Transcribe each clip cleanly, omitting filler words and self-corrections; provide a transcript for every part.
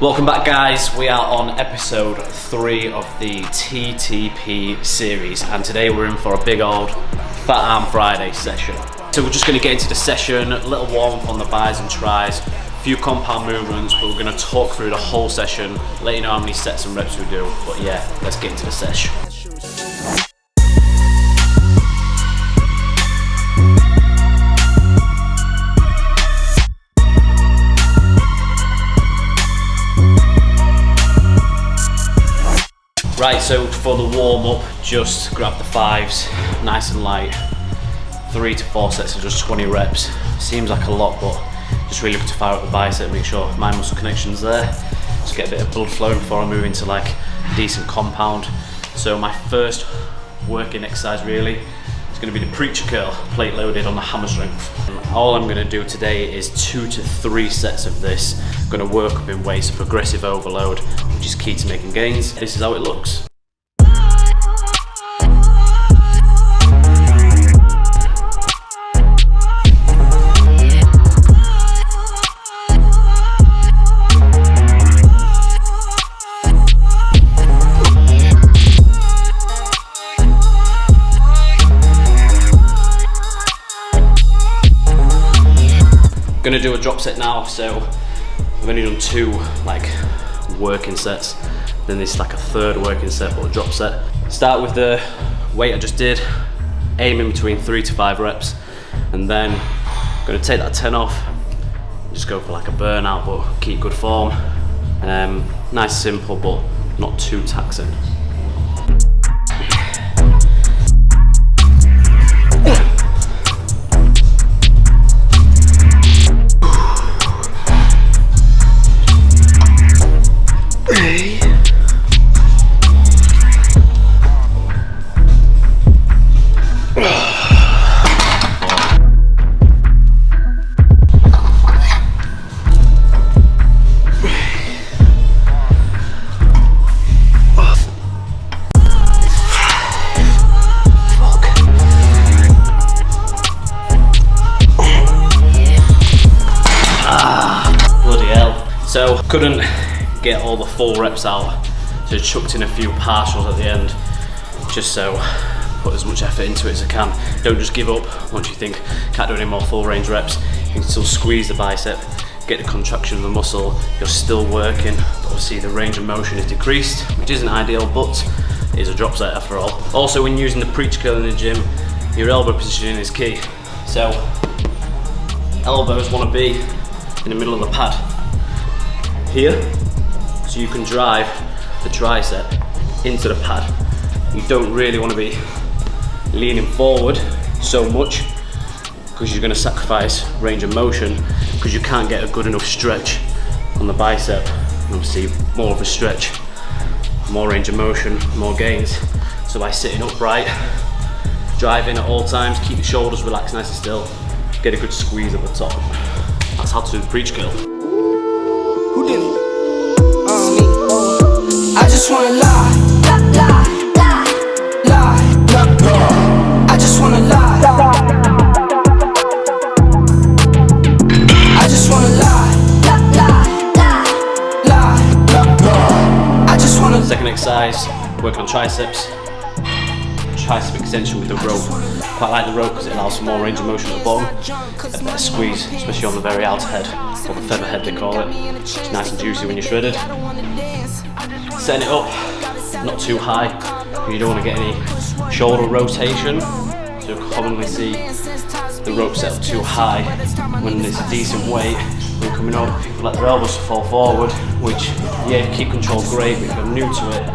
Welcome back, guys. We are on episode 3 of the TTP series, and today we're in for a big old Fat Arm Friday session. So we're just going to get into the session, a little warm up on the bis and tris, a few compound movements, but we're going to talk through the whole session, let you know how many sets and reps we do. But yeah, let's get into the session. Right, so for the warm up, just grab the 5s, nice and light. 3 to 4 sets of just 20 reps. Seems like a lot, but just really looking to fire up the bicep, make sure my muscle connection's there. Just get a bit of blood flowing before I move into like decent compound. So my first working exercise really is going to be the preacher curl, plate loaded on the hammer strength. And all I'm going to do today is 2 to 3 sets of this. I'm going to work up in weights, progressive overload, which is key to making gains. This is how it looks. I'm gonna do a drop set now, so I've only done 2 like working sets, then this is like a 3rd working set or a drop set. Start with the weight I just did, aiming between 3 to 5 reps, and then I'm gonna take that 10 off, just go for like a burnout but keep good form. Nice, simple, but not too taxing. So couldn't get all the full reps out, so chucked in a few partials at the end, just so put as much effort into it as I can. Don't just give up once you think can't do any more full range reps. You can still squeeze the bicep, get the contraction of the muscle, you're still working, but obviously the range of motion is decreased, which isn't ideal, but it is a drop set after all. Also, when using the preacher curl in the gym, your elbow positioning is key. So elbows want to be in the middle of the pad here, so you can drive the tricep into the pad. You don't really want to be leaning forward so much because you're going to sacrifice range of motion because you can't get a good enough stretch on the bicep. And obviously more of a stretch, more range of motion, more gains. So by sitting upright, driving at all times, keep your shoulders relaxed nice and still, get a good squeeze at the top. That's how to do the preacher curl. Who did it? Me. I just wanna lie, lie, lie, lie, lie. I just wanna lie. I just wanna lie, lie, lie, lie, lie. I just wanna. Second exercise, work on triceps. Tricep extension with the rope. Quite like the rope because it allows for more range of motion at the bottom. A better squeeze, especially on the very outer head, or the feather head they call it. It's nice and juicy when you're shredded. Setting it up, not too high, because you don't want to get any shoulder rotation. So you'll commonly see the rope set up too high when it's a decent weight. When coming up, people let their elbows fall forward, which, yeah, if you keep control, great, but if you're new to it,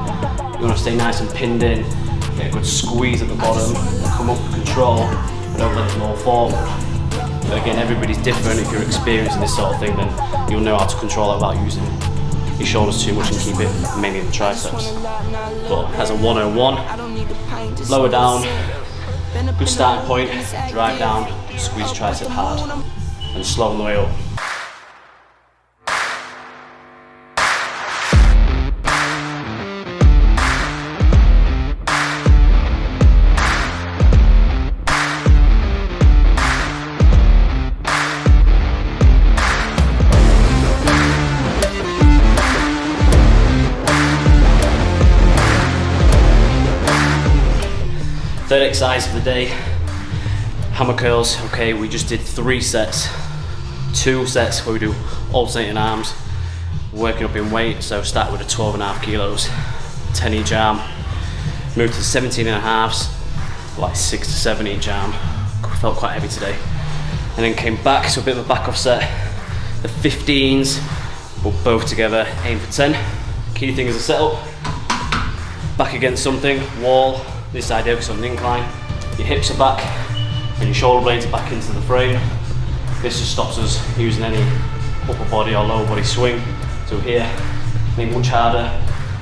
you want to stay nice and pinned in. Get a good squeeze at the bottom, come up with control, but don't let it roll forward. But again, everybody's different. If you're experienced in this sort of thing, then you'll know how to control it without using your shoulders too much and keep it mainly in the triceps. But as a 101, lower down, good starting point, drive down, squeeze tricep hard, and slow on the way up. Third exercise of the day, hammer curls. Okay, we just did 3 sets. 2 sets where we do alternating arms, working up in weight. So start with a 12.5 kilos, 10 each arm. Move to 17.5s, like 6 to 7 each arm. Felt quite heavy today. And then came back to a bit of a back off set. The 15s, but both together, aim for 10. Key thing is the setup. Back against something, wall. This is ideal because on an incline. Your hips are back and your shoulder blades are back into the frame. This just stops us using any upper body or lower body swing. So here, make it much harder.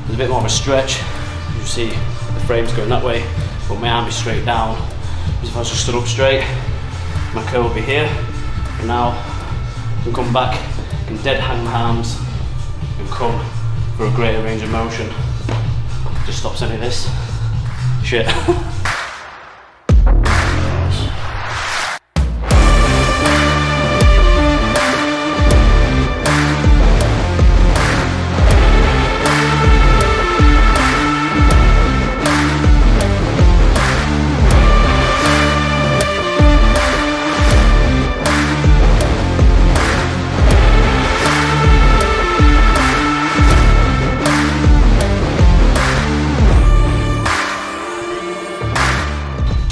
There's a bit more of a stretch. You see the frame's going that way, but my arm is straight down. As if I was just stood up straight, my curl will be here. And now I can come back, I can dead hang my arms and come for a greater range of motion. Just stops any of this shit.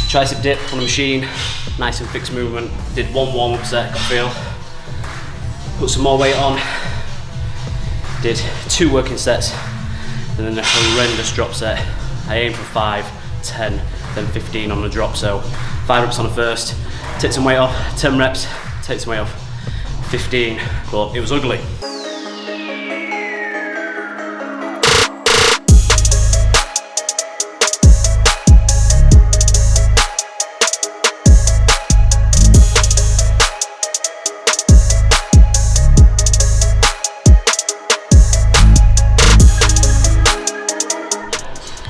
Tricep dip on the machine, nice and fixed movement. Did 1 warm-up set, got feel. Put some more weight on. Did 2 working sets, and then a horrendous drop set. I aimed for 5, 10, then 15 on the drop. So 5 reps on the first, take some weight off, 10 reps, take some weight off, 15, but it was ugly.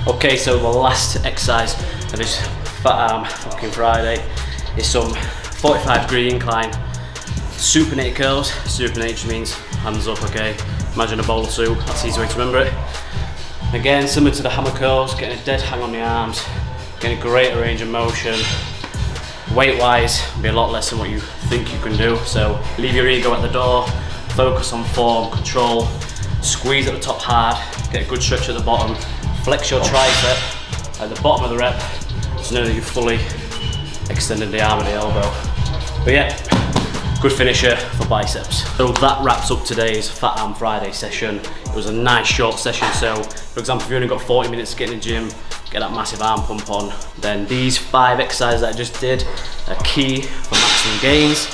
Okay, so the last exercise of this fat arm fucking Friday is some 45-degree incline supinate curls. Supinate just means hands up, okay? Imagine a bowl of soup, that's the easy way to remember it. Again, similar to the hammer curls, getting a dead hang on the arms, getting a greater range of motion. Weight-wise, it'll be a lot less than what you think you can do, so leave your ego at the door, focus on form, control, squeeze at the top hard, get a good stretch at the bottom. Flex your tricep at the bottom of the rep to know that you've fully extended the arm and the elbow. But yeah, good finisher for biceps. So that wraps up today's Fat Arm Friday session. It was a nice short session, so for example, if you only got 40 minutes to get in the gym, get that massive arm pump on, then these 5 exercises that I just did are key for maximum gains.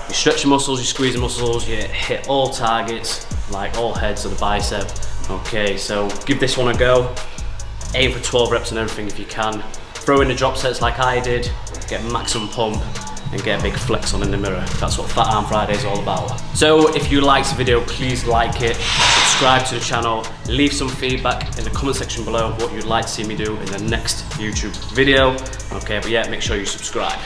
You stretch your muscles, you squeeze the muscles, you hit all targets, like all heads of the bicep. Okay, so give this one a go. Aim for 12 reps and everything if you can. Throw in the drop sets like I did, get maximum pump and get a big flex on in the mirror. That's what Fat Arm Friday is all about. So if you liked the video, please like it, subscribe to the channel, leave some feedback in the comment section below what you'd like to see me do in the next YouTube video. Okay, but yeah, make sure you subscribe.